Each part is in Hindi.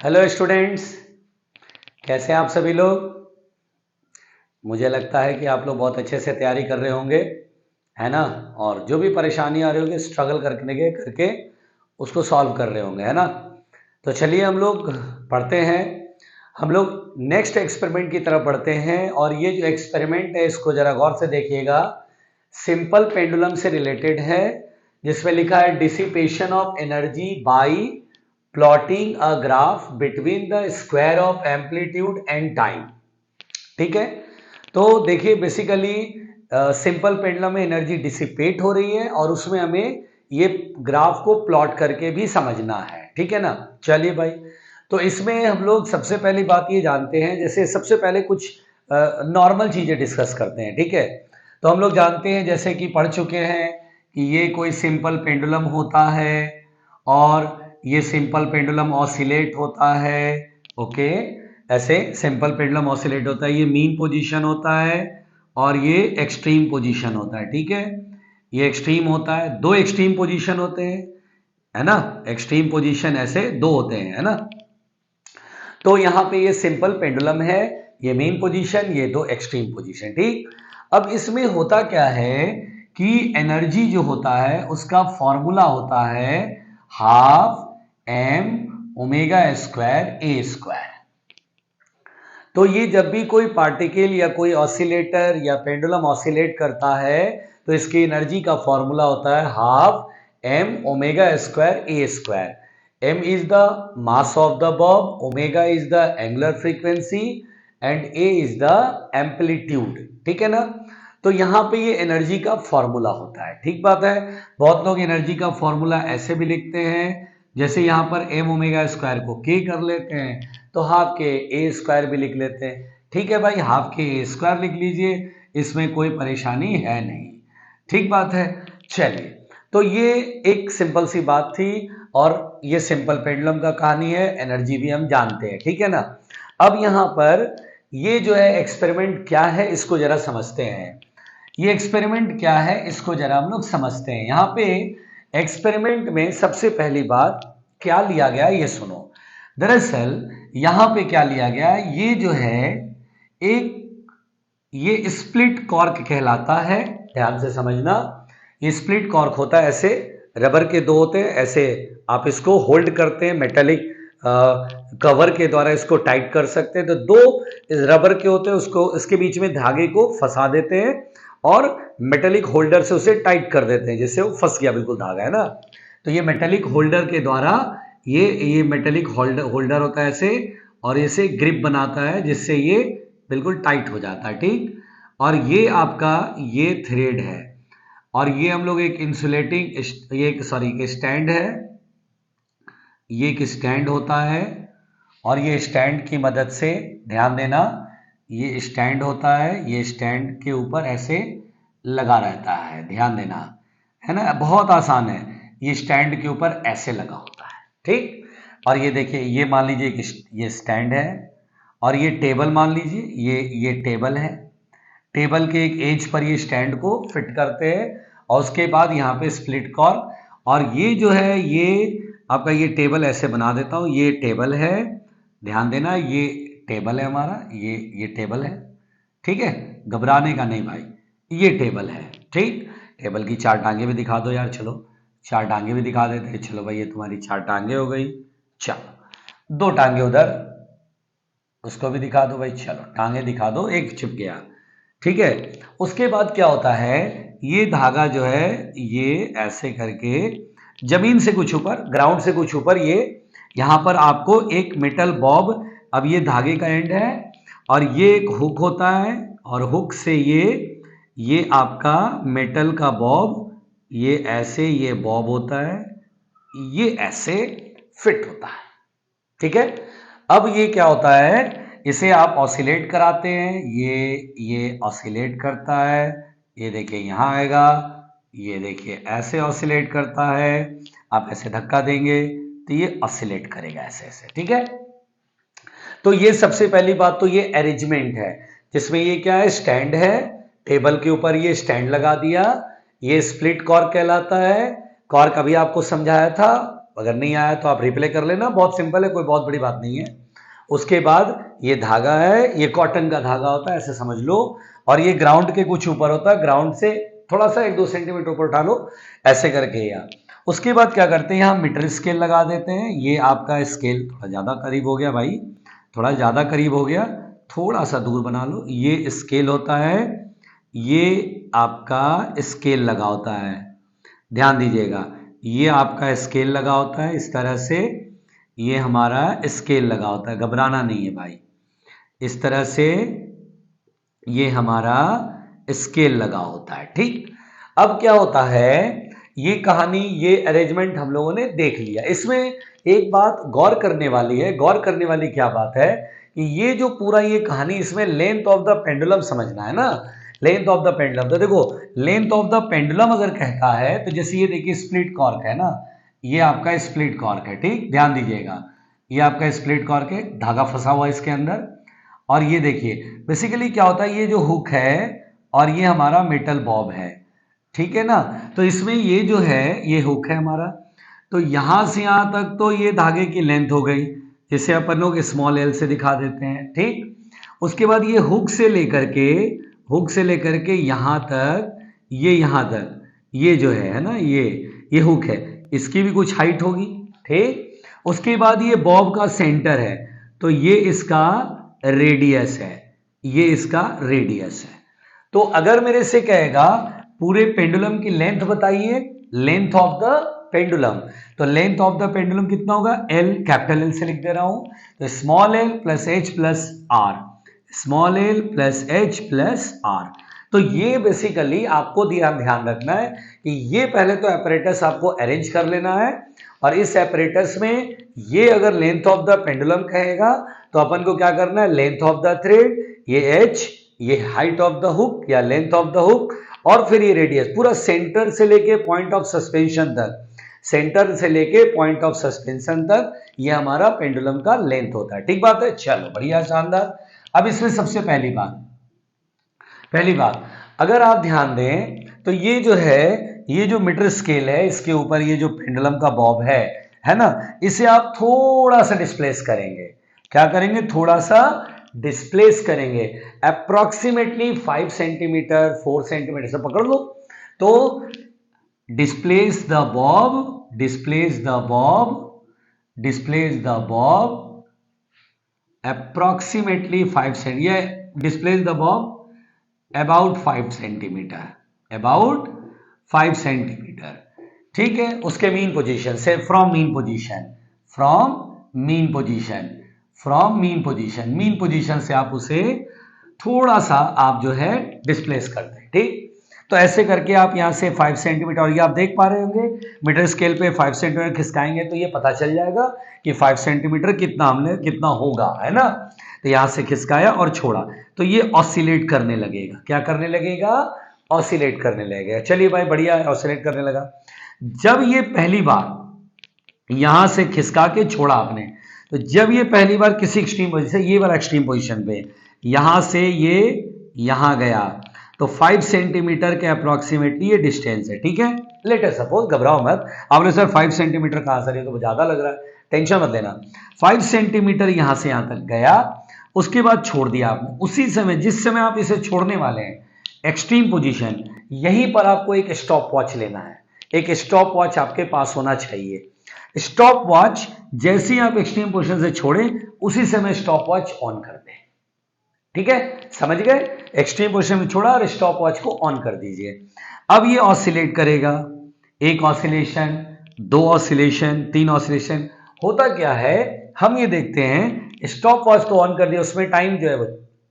हेलो स्टूडेंट्स, कैसे हैं आप सभी लोग। मुझे लगता है कि आप लोग बहुत अच्छे से तैयारी कर रहे होंगे, है ना। और जो भी परेशानी आ रही होगी स्ट्रगल करके उसको सॉल्व कर रहे होंगे, है ना। तो चलिए हम लोग पढ़ते हैं। हम लोग नेक्स्ट एक्सपेरिमेंट की तरफ बढ़ते हैं और ये जो एक्सपेरिमेंट है इसको जरा गौर से देखिएगा। सिंपल पेंडुलम से रिलेटेड है, जिसमें लिखा है dissipation of energy by plotting a graph between the square of amplitude and time. ठीक है, तो देखिए बेसिकली सिंपल पेंडुलम में एनर्जी डिसिपेट हो रही है और उसमें हमें ये ग्राफ को प्लॉट करके भी समझना है, ठीक है ना। चलिए भाई, तो इसमें हम लोग सबसे पहली बात ये जानते हैं, जैसे सबसे पहले कुछ नॉर्मल चीजें डिस्कस करते हैं, ठीक है। तो हम लोग जानते हैं, जैसे कि पढ़ चुके हैं कि ये कोई सिंपल पेंडुलम होता है और ये सिंपल पेंडुलम ऑसिलेट होता है। ओके, ऐसे सिंपल पेंडुलम ऑसिलेट होता है, ये मीन पोजीशन होता है और ये एक्सट्रीम पोजीशन होता है, ठीक है। ये एक्सट्रीम होता है, दो एक्सट्रीम पोजीशन होते हैं, है ना। एक्सट्रीम पोजीशन ऐसे दो होते हैं, है ना। तो यहां पे ये सिंपल पेंडुलम है, ये मेन पोजीशन, ये दो एक्सट्रीम पोजीशन, ठीक। अब इसमें होता क्या है कि एनर्जी जो होता है उसका फॉर्मूला होता है half M omega square A square. तो ये जब भी कोई पार्टिकल या कोई ऑसिलेटर या पेंडुलम ऑसिलेट करता है तो इसकी एनर्जी का फॉर्मूला होता है half M omega square A square. M is the mass of the bob, omega is the angular frequency and A is the amplitude, ठीक है ना। तो यहां पे ये एनर्जी का फॉर्मूला होता है, ठीक बात है। बहुत लोग एनर्जी का फॉर्मूला ऐसे भी लिखते हैं, जैसे यहां पर एम ओमेगा स्क्वायर को के कर लेते हैं तो हाफ के ए स्क्वायर भी लिख लेते हैं, ठीक है भाई। हाफ के ए स्क्वायर लिख लीजिए, इसमें कोई परेशानी है नहीं, ठीक बात है। चलिए, तो ये एक सिंपल सी बात थी और ये सिंपल पेंडुलम का कहानी है, एनर्जी भी हम जानते हैं, ठीक है ना। अब यहां पर ये जो है एक्सपेरिमेंट क्या है इसको जरा समझते हैं। ये एक्सपेरिमेंट क्या है इसको जरा हम लोग समझते हैं। यहाँ पे एक्सपेरिमेंट में सबसे पहली बात क्या लिया गया ये सुनो। दरअसल यहां पे क्या लिया गया, ये जो है एक ये स्प्लिट कॉर्क कहलाता है, ध्यान से समझना। ये स्प्लिट कॉर्क होता है, ऐसे रबर के दो होते हैं, ऐसे आप इसको होल्ड करते हैं, मेटेलिक कवर के द्वारा इसको टाइट कर सकते हैं। तो दो रबर के होते हैं, उसको इसके बीच में धागे को फंसा देते हैं और मेटेलिक होल्डर से उसे टाइट कर देते हैं, जिससे वो फंस गया बिल्कुल धागा, है ना। तो ये मेटेलिक होल्डर के द्वारा ये मेटेलिक होल्डर होता है ऐसे, और इसे ग्रिप बनाता है जिससे ये बिल्कुल टाइट हो जाता है, ठीक। और ये आपका ये थ्रेड है और ये हम लोग एक इंसुलेटिंग ये एक स्टैंड है, ये एक स्टैंड होता है और ये स्टैंड की मदद से, ध्यान देना, ये स्टैंड होता है, ये स्टैंड के ऊपर ऐसे लगा रहता है, ध्यान देना, है ना। बहुत आसान है, ये स्टैंड के ऊपर ऐसे लगा होता है, ठीक। और ये देखिए, ये मान लीजिए कि ये स्टैंड है और ये टेबल मान लीजिए, ये टेबल है। टेबल के एक एज पर ये स्टैंड को फिट करते हैं और उसके बाद यहाँ पे स्प्लिट कॉर्क, और ये जो है ये आपका ये टेबल ऐसे बना देता हूँ, ये टेबल है, ध्यान देना, ये टेबल है हमारा, ये टेबल है, ठीक है। घबराने का नहीं भाई, ये टेबल है, ठीक। टेबल की चार टांगे भी दिखा दो यार, चलो चार टांगे भी दिखा देते हैं। चलो भाई, ये तुम्हारी चार टांगे हो गई। चलो, दो टांगे उधर, उसको भी दिखा दो भाई, चलो टांगे दिखा दो, एक चिप गया, ठीक है। उसके बाद क्या होता है, ये धागा जो है ये ऐसे करके जमीन से कुछ ऊपर, ग्राउंड से कुछ ऊपर, ये यहां पर आपको एक मेटल बॉब, अब ये धागे का एंड है और ये एक हुक होता है और हुक से ये आपका मेटल का बॉब, ये ऐसे ये बॉब होता है, ये ऐसे फिट होता है, ठीक है। अब ये क्या होता है, इसे आप ऑसिलेट कराते हैं, ये ऑसिलेट करता है, ये देखिए यहां आएगा, ये देखिए ऐसे ऑसिलेट करता है, आप ऐसे धक्का देंगे तो ये ऑसिलेट करेगा ऐसे ऐसे, ठीक है। तो ये सबसे पहली बात तो ये अरेंजमेंट है, जिसमें ये क्या है, स्टैंड है, टेबल के ऊपर ये स्टैंड लगा दिया, ये स्प्लिट कॉर्क कहलाता है। कॉर्क अभी आपको समझाया था, अगर नहीं आया तो आप रिप्ले कर लेना, बहुत सिंपल है, कोई बहुत बड़ी बात नहीं है। उसके बाद ये धागा है, ये कॉटन का धागा होता है, ऐसे समझ लो, और ये ग्राउंड के कुछ ऊपर होता है, ग्राउंड से थोड़ा सा 1-2 सेंटीमीटर ऊपर उठा लो, ऐसे करके यहाँ। उसके बाद क्या करते हैं, यहाँ मीटर स्केल लगा देते हैं। ये आपका स्केल थोड़ा ज़्यादा करीब हो गया भाई, थोड़ा ज़्यादा करीब हो गया, थोड़ा सा दूर बना लो। ये स्केल होता है, ये आपका स्केल लगा होता है, ध्यान दीजिएगा, ये आपका स्केल लगा होता है इस तरह से, ये हमारा स्केल लगा होता है, घबराना नहीं है भाई, इस तरह से ये हमारा स्केल लगा होता है, ठीक। अब क्या होता है, ये कहानी, ये अरेंजमेंट हम लोगों ने देख लिया। इसमें एक बात गौर करने वाली है, गौर करने वाली क्या बात है कि ये जो पूरा ये कहानी, इसमें लेंथ ऑफ द पेंडुलम समझना है ना, लेंथ ऑफ द पेंडुलम। तो देखो, लेंथ ऑफ द पेंडुलम अगर कहता है तो जैसे ये देखिए स्प्लिट कॉर्क है ना, ये आपका स्प्लिट कॉर्क है, ठीक, ध्यान दीजिएगा, ये आपका स्प्लिट कॉर्क है, धागा फंसा हुआ है इसके अंदर। और ये देखिए बेसिकली क्या होता है, ये जो हुक है और ये हमारा मेटल बॉब है, ठीक है ना। तो इसमें ये जो है, ये हुक है हमारा, तो यहां से यहां तक तो ये धागे की लेंथ हो गई, जिसे अपन लोग स्मॉल एल से दिखा देते हैं, ठीक। उसके बाद ये हुक से लेकर के यहां तक, ये यहां तक, ये जो है ना, ये हुक है, इसकी भी कुछ हाइट होगी, ठीक। उसके बाद ये बॉब का सेंटर है, तो ये इसका रेडियस है, ये इसका रेडियस है। तो अगर मेरे से कहेगा पूरे पेंडुलम की लेंथ बताइए, लेंथ ऑफ द पेंडुलम, तो लेंथ ऑफ द पेंडुलम कितना होगा, एल, कैपिटल एल से लिख दे रहा हूं, तो small L plus H plus R, small L plus H plus R. तो ये बेसिकली आपको ध्यान रखना है कि ये पहले तो एपरेटस आपको अरेंज कर लेना है, और इस एपरेटस में ये अगर लेंथ ऑफ द पेंडुलम कहेगा तो अपन को क्या करना है, लेंथ ऑफ द थ्रेड, ये एच, ये हाइट ऑफ द हुक या लेंथ ऑफ द हुक, और फिर ये रेडियस, पूरा सेंटर से लेके पॉइंट ऑफ सस्पेंशन तक, सेंटर से लेके पॉइंट ऑफ सस्पेंशन तक ये हमारा पेंडुलम का लेंथ होता है, ठीक बात है। चलो बढ़िया, शानदार। अब इसमें सबसे पहली बात अगर आप ध्यान दें तो ये जो है, ये जो मीटर स्केल है, इसके ऊपर ये जो पेंडुलम का बॉब है ना, इसे आप थोड़ा सा डिस्प्लेस करेंगे। क्या करेंगे, थोड़ा सा डिस्प्लेस करेंगे, अप्रोक्सीमेटली 5 सेंटीमीटर 4 सेंटीमीटर से पकड़ लो। तो displace the bob, displace the bob, displace the bob approximately 5 centimeter, ये displace the bob about 5 centimeter, about 5 centimeter, ठीक है। उसके मीन पोजीशन से, from mean position, from mean position, from mean position, mean position से आप उसे थोड़ा सा आप जो है डिस्प्लेस कर दें, ठीक। तो ऐसे करके आप यहां से 5 सेंटीमीटर, और ये आप देख पा रहे होंगे मीटर स्केल पे 5 सेंटीमीटर खिसकाएंगे तो ये पता चल जाएगा कि 5 सेंटीमीटर कितना हमने, कितना होगा, है ना। तो यहां से खिसकाया और छोड़ा, तो ये ऑसिलेट करने लगेगा। क्या करने लगेगा, ऑसिलेट करने लगेगा। चलिए भाई बढ़िया है, ऑसिलेट करने लगा। जब ये पहली बार यहां से खिसका के छोड़ा आपने, तो जब ये पहली बार किसी एक्सट्रीम पोजीशन, ये वाला एक्सट्रीम पोजीशन पे यहां से ये यहां गया, तो 5 सेंटीमीटर के अप्रोक्सीमेटली ये डिस्टेंस है, ठीक है। लेटर सपोज, घबराओ मत, आप बोले सर 5 सेंटीमीटर कहां से, तो ज्यादा लग रहा है, टेंशन मत लेना। 5 सेंटीमीटर यहां से यहां तक गया, उसके बाद छोड़ दिया आपने। उसी समय, जिस समय आप इसे छोड़ने वाले हैं, एक्सट्रीम पोजीशन, यहीं पर आपको एक स्टॉप वॉच लेना है। एक स्टॉप वॉच आपके पास होना चाहिए। स्टॉप वॉच जैसे ही आप एक्सट्रीम पोजीशन से छोड़ें, उसी समय स्टॉप वॉच ऑन कर दें, ठीक है, समझ गए। एक्सट्रीम पोजीशन में छोड़ा और स्टॉप वॉच को ऑन कर दीजिए। अब ये ऑसिलेट करेगा, एक ऑसिलेशन, 2 ऑसिलेशन, 3 ऑसिलेशन। होता क्या है, हम ये देखते हैं स्टॉप वॉच को ऑन कर दिया, उसमें टाइम जो है वो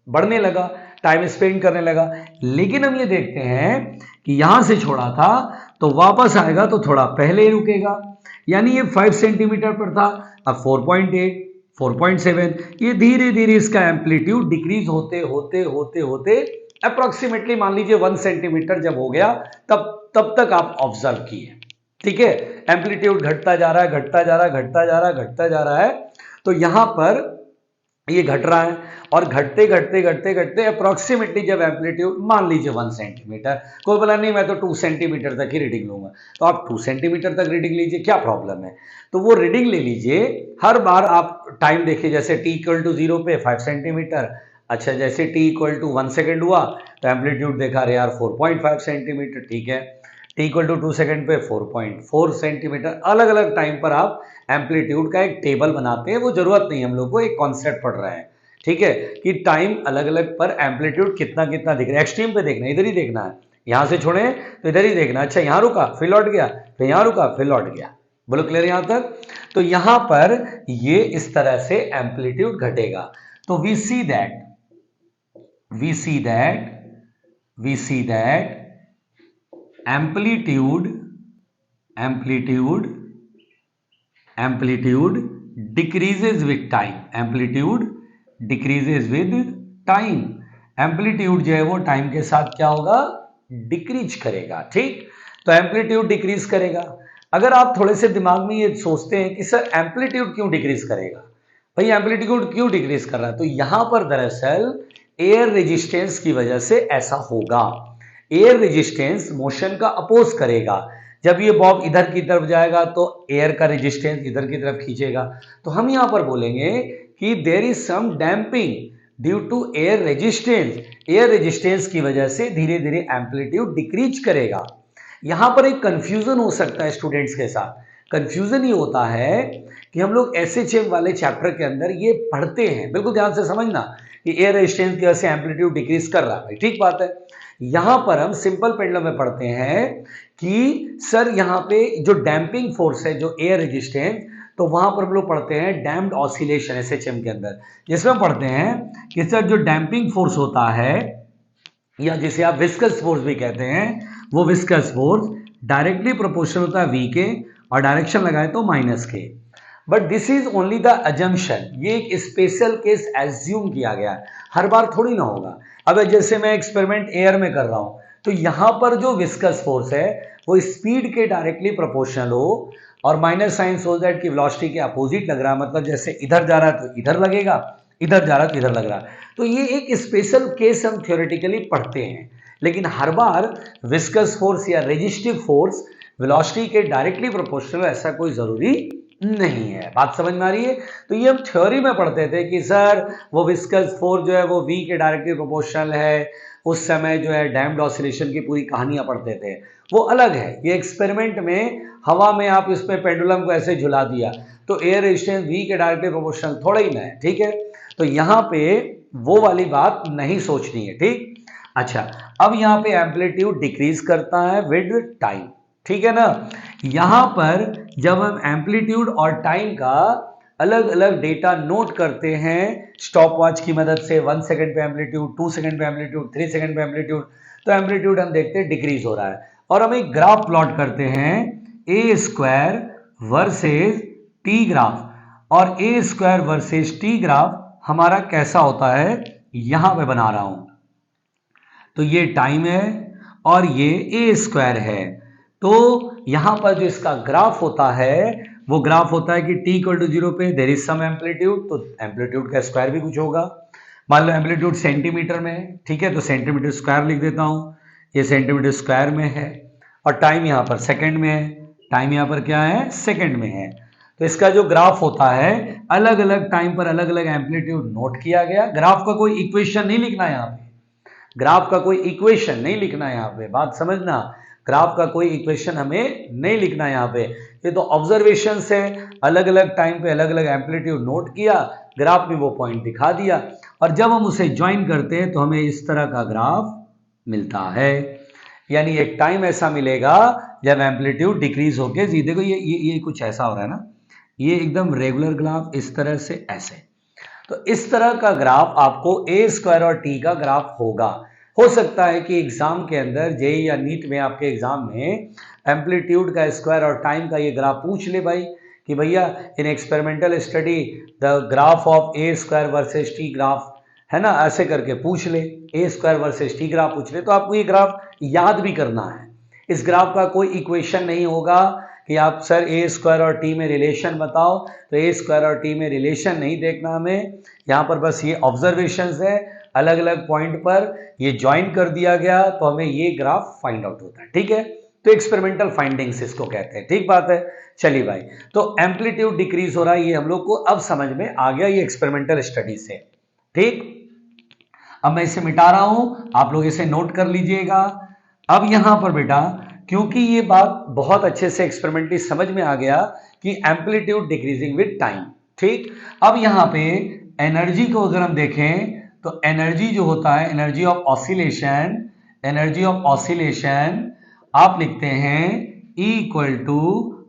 बढ़ने लगा, टाइम स्पेंड करने लगा। लेकिन हम ये देखते हैं कि यहां से छोड़ा था तो वापस आएगा तो थोड़ा पहले ही रुकेगा, यानी ये 5 सेंटीमीटर पर था, अब 4.8, 4.7, ये धीरे धीरे इसका एम्पलीट्यूड डिक्रीज होते होते होते होते अप्रोक्सीमेटली मान लीजिए 1 सेंटीमीटर जब हो गया, तब तक आप ऑब्जर्व किए, ठीक है। एम्पलीट्यूड घटता जा रहा है, घटता जा रहा है, घटता जा रहा है, घटता जा रहा है। तो यहां पर ये घट रहा है और घटते घटते घटते घटते अप्रोक्सीमेटली जब एम्पलीट्यूड मान लीजिए 1 सेंटीमीटर, कोई बोला नहीं मैं तो 2 सेंटीमीटर तक ही रीडिंग लूंगा, तो आप 2 सेंटीमीटर तक रीडिंग लीजिए, क्या प्रॉब्लम है। तो वो रीडिंग ले लीजिए, हर बार आप टाइम देखिए, जैसे t इक्वल टू 0 पे 5 सेंटीमीटर, अच्छा जैसे t इक्वल टू 1 सेकेंड हुआ तो एम्पलीट्यूड देखा रहे यार 4.5 सेंटीमीटर, ठीक है। t इक्वल टू 2 सेकेंड पे 4.4 सेंटीमीटर, अलग अलग टाइम पर आप एम्पलीट्यूड का एक टेबल बनाते हैं, वो जरूरत नहीं, हम लोग को एक कॉन्सेप्ट पढ़ रहे हैं, ठीक है, कि टाइम अलग अलग पर एम्पलीट्यूड कितना कितना दिख रहा है, एक्सट्रीम पे देखना है, इधर ही देखना है, यहां से छोड़े तो इधर ही देखना, अच्छा यहां रुका फिर लौट गया, फिर यहां रुका फिर लौट गया, बोलो क्लियर यहां तक। तो यहां पर ये इस तरह से एम्पलीट्यूड घटेगा। तो we see that amplitude decreases with time, amplitude जो है वो टाइम के साथ क्या होगा, डिक्रीज करेगा, ठीक। तो एम्पलीट्यूड डिक्रीज करेगा। अगर आप थोड़े से दिमाग में ये सोचते हैं कि सर एम्पलीट्यूड क्यों डिक्रीज करेगा, भाई एम्पलीट्यूड क्यों डिक्रीज कर रहा है, तो यहां पर दरअसल एयर रेजिस्टेंस की वजह से ऐसा होगा। एयर रेजिस्टेंस मोशन का अपोज करेगा, जब ये बॉब इधर की तरफ जाएगा तो एयर का रेजिस्टेंस इधर की तरफ खींचेगा, तो हम यहां पर बोलेंगे कि there is some damping due to air resistance की वजह से धीरे धीरे एम्पलीट्यूड डिक्रीज करेगा। यहां पर एक कंफ्यूजन हो सकता है स्टूडेंट्स के साथ, कंफ्यूजन ये होता है कि हम लोग एसएचएम वाले चैप्टर के अंदर ये पढ़ते हैं, बिल्कुल ध्यान से समझना कि एयर रेजिस्टेंस की वजह से एम्पलीट्यूड डिक्रीज कर रहा है, ठीक बात है। यहां पर हम सिंपल पेंडुलम में पढ़ते हैं कि सर यहां पे जो डैम्पिंग फोर्स है, जो एयर रेजिस्टेंस, तो वहां पर हम लोग पढ़ते हैं डैम्प्ड ऑसिलेशन एसएचएम के अंदर, जिसमें पढ़ते हैं कि सर जो डैम्पिंग फोर्स होता है या जिसे आप विस्कस फोर्स भी कहते हैं, वो विस्कस फोर्स डायरेक्टली प्रोपोर्शनल होता है v के, और डायरेक्शन लगाए तो माइनस के। But this is only the assumption, ये एक स्पेशल केस एज्यूम किया गया है, हर बार थोड़ी ना होगा। अब जैसे मैं एक्सपेरिमेंट एयर में कर रहा हूं, तो यहां पर जो विस्कस फोर्स है वो स्पीड के डायरेक्टली प्रोपोर्शनल हो, और माइनस साइन सो दैट की वेलोसिटी के अपोजिट लग रहा है, मतलब जैसे इधर जा रहा है तो इधर लगेगा, इधर जा रहा है तो इधर लग रहा है। तो ये एक स्पेशल केस हम थ्योरेटिकली पढ़ते हैं, लेकिन हर बार विस्कस फोर्स या रेजिस्टिव फोर्स वेलोसिटी के डायरेक्टली प्रोपोर्शनल ऐसा कोई जरूरी नहीं है। बात समझ में आ रही है। तो ये हम थ्योरी में पढ़ते थे कि सर वो विस्कस फोर्स जो है वो v के डायरेक्टली प्रोपोर्शनल है, उस समय जो है डैम्प्ड ऑसिलेशन की पूरी कहानियां पढ़ते थे, वो अलग है। ये एक्सपेरिमेंट में हवा में आप इस पे पेंडुलम को ऐसे झुला दिया तो एयर रेजिस्टेंस v के डायरेक्टली प्रोपोर्शनल थोड़ा ही ना है, ठीक है। तो यहाँ पे वो वाली बात नहीं सोचनी है, ठीक। अच्छा, अब यहाँ पे एम्पलीट्यूड डिक्रीज करता है विद टाइम, ठीक है ना। यहां पर जब हम एम्पलीट्यूड और टाइम का अलग अलग डेटा नोट करते हैं स्टॉप वॉच की मदद से, 1 सेकंड पे एम्पलीट्यूड, 2 सेकंड पे एम्पलीट्यूड, 3 सेकंड पे एम्पलीट्यूड, तो एम्पलीट्यूड हम देखते हैं डिक्रीज हो रहा है, और हम एक ग्राफ प्लॉट करते हैं ए स्क्वायर वर्सेज टी ग्राफ, और ए स्क्वायर वर्सेज टी ग्राफ हमारा कैसा होता है यहां पे बना रहा हूं। तो ये टाइम है और ये ए स्क्वायर है, तो यहां पर जो इसका ग्राफ होता है वो ग्राफ होता है कि t इक्वल टू 0 पे देयर इज सम एम्पलीट्यूड, तो एम्पलीट्यूड का स्क्वायर भी कुछ होगा। मान लो एम्पलीट्यूड सेंटीमीटर में है, ठीक है, तो सेंटीमीटर स्क्वायर लिख देता हूं, ये सेंटीमीटर स्क्वायर में है, और टाइम यहां पर सेकंड में है, टाइम यहां पर क्या है सेकंड में है। तो इसका जो ग्राफ होता है अलग अलग टाइम पर अलग अलग एम्पलीट्यूड नोट किया गया। ग्राफ का कोई इक्वेशन नहीं लिखना यहाँ पे, ग्राफ का कोई इक्वेशन नहीं लिखना यहाँ पे, बात समझना, ग्राफ का कोई इक्वेशन हमें नहीं लिखना यहाँ पे। ये तो ऑब्जर्वेशन से अलग अलग टाइम पे अलग अलग एम्पलीट्यूड नोट किया, ग्राफ में वो पॉइंट दिखा दिया, और जब हम उसे ज्वाइन करते हैं तो हमें इस तरह का ग्राफ मिलता है। यानी एक टाइम ऐसा मिलेगा जब एम्पलीट्यूड डिक्रीज होके, देखो ये कुछ ऐसा हो रहा है ना, ये एकदम रेगुलर ग्राफ इस तरह से ऐसे, तो इस तरह का ग्राफ आपको ए स्क्वायर और टी का ग्राफ होगा। हो सकता है कि एग्जाम के अंदर जेई या नीट में आपके एग्जाम में एम्पलीट्यूड का स्क्वायर और टाइम का ये ग्राफ पूछ ले भाई कि भैया in experimental study the graph of A square versus T graph, है ना, ऐसे करके पूछ ले, ए स्क्वायर वर्सेस टी ग्राफ पूछ ले, तो आपको ये ग्राफ याद भी करना है। इस ग्राफ का कोई इक्वेशन नहीं होगा, कि आप सर ए स्क्वायर और टी में रिलेशन बताओ, तो ए स्क्वायर और टी में रिलेशन नहीं देखना हमें, यहाँ पर बस ये ऑब्जर्वेशंस है, अलग अलग पॉइंट पर ये ज्वाइन कर दिया गया तो हमें ये ग्राफ फाइंड आउट होता है। ठीक है, तो एक्सपेरिमेंटल फाइंडिंग्स इसको कहते हैं। ठीक बात है, चलिए भाई, तो एम्पलीट्यूड डिक्रीज हो रहा है, ये हम लोग को अब समझ में आ गया ये एक्सपेरिमेंटल स्टडी से। ठीक, अब मैं इसे मिटा रहा हूं, आप लोग इसे नोट कर लीजिएगा। अब यहां पर बेटा, क्योंकि ये बात बहुत अच्छे से एक्सपेरिमेंटली समझ में आ गया कि एम्पलीट्यूड डिक्रीजिंग विद टाइम। ठीक, अब यहां पे एनर्जी को अगर हम देखें तो एनर्जी जो होता है, energy of oscillation, energy of oscillation आप लिखते हैं E equal to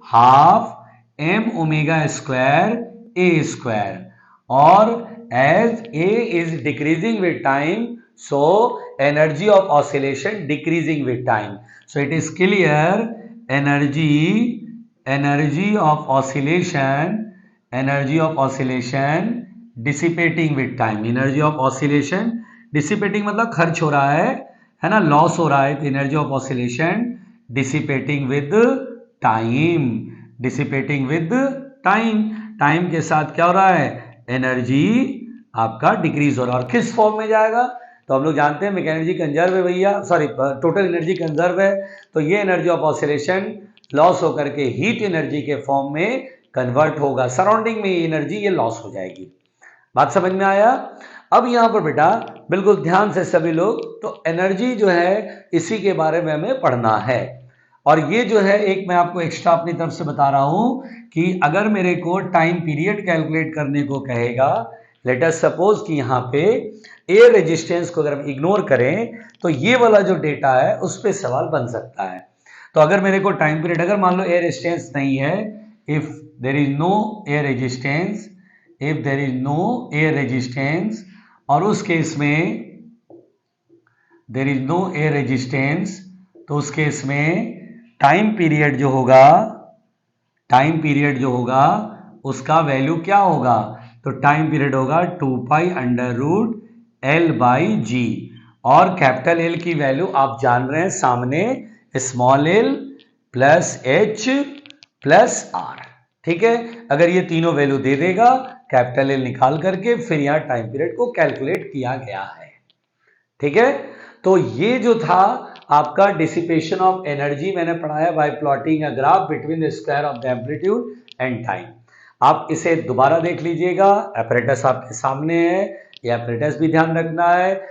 half M omega square A square, और as A is decreasing with time, so energy of oscillation decreasing with time. So it is clear energy of oscillation dissipating with time. Energy of oscillation dissipating मतलब खर्च हो रहा है ना, लॉस हो रहा है, तो energy of oscillation dissipating with time, dissipating with time, time के साथ क्या हो रहा है, एनर्जी आपका डिक्रीज हो रहा है। और किस फॉर्म में जाएगा, तो हम लोग जानते हैं मैकेनिकल एनर्जी कंजर्व है भैया, सॉरी टोटल एनर्जी कंजर्व है, तो ये एनर्जी ऑफ ऑसिलेशन लॉस होकर के हीट एनर्जी के फॉर्म में कन्वर्ट होगा, सराउंडिंग में ये एनर्जी ये लॉस हो जाएगी। बात समझ में आया। अब यहां पर बेटा बिल्कुल ध्यान से सभी लोग, तो एनर्जी जो है इसी के बारे में हमें पढ़ना है, और ये जो है एक मैं आपको एक्स्ट्रा अपनी तरफ से बता रहा हूं कि अगर मेरे को टाइम पीरियड कैलकुलेट करने को कहेगा, लेट अस सपोज कि यहाँ पे एयर रेजिस्टेंस को अगर हम इग्नोर करें तो ये वाला जो डेटा है उस पर सवाल बन सकता है। तो अगर मेरे को टाइम पीरियड, अगर मान लो एयर रेजिस्टेंस नहीं है, if there is no air resistance, if there is no air resistance, और उस केस में there is no air resistance, तो उस केस में टाइम पीरियड जो होगा उसका वैल्यू क्या होगा, तो टाइम पीरियड होगा 2 pi under root L by G, और कैपिटल एल की वैल्यू आप जान रहे हैं सामने, small L plus H plus R. ठीक है, अगर ये तीनों वैल्यू दे देगा, कैपिटल एल निकाल करके फिर यहां टाइम पीरियड को कैलकुलेट किया गया है। ठीक है, तो ये जो था आपका डिसिपेशन ऑफ एनर्जी मैंने पढ़ाया bye plotting a graph between the square of the amplitude and time. आप इसे दोबारा देख लीजिएगा, एपरेटस आपके सामने है, ये एपरेटस भी ध्यान रखना है।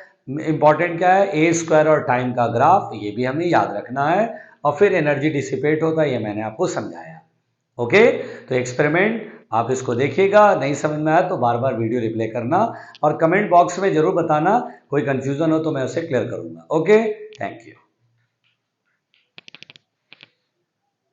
इंपॉर्टेंट क्या है, ए स्क्वायर और टाइम का ग्राफ, ये भी हमें याद रखना है, और फिर एनर्जी डिसिपेट होता है, ये मैंने आपको समझाया। ओके, तो एक्सपेरिमेंट आप इसको देखिएगा, नहीं समझ में आया तो बार बार वीडियो रिप्ले करना, और कमेंट बॉक्स में जरूर बताना, कोई कंफ्यूजन हो तो मैं उसे क्लियर करूंगा। Okay, thank you.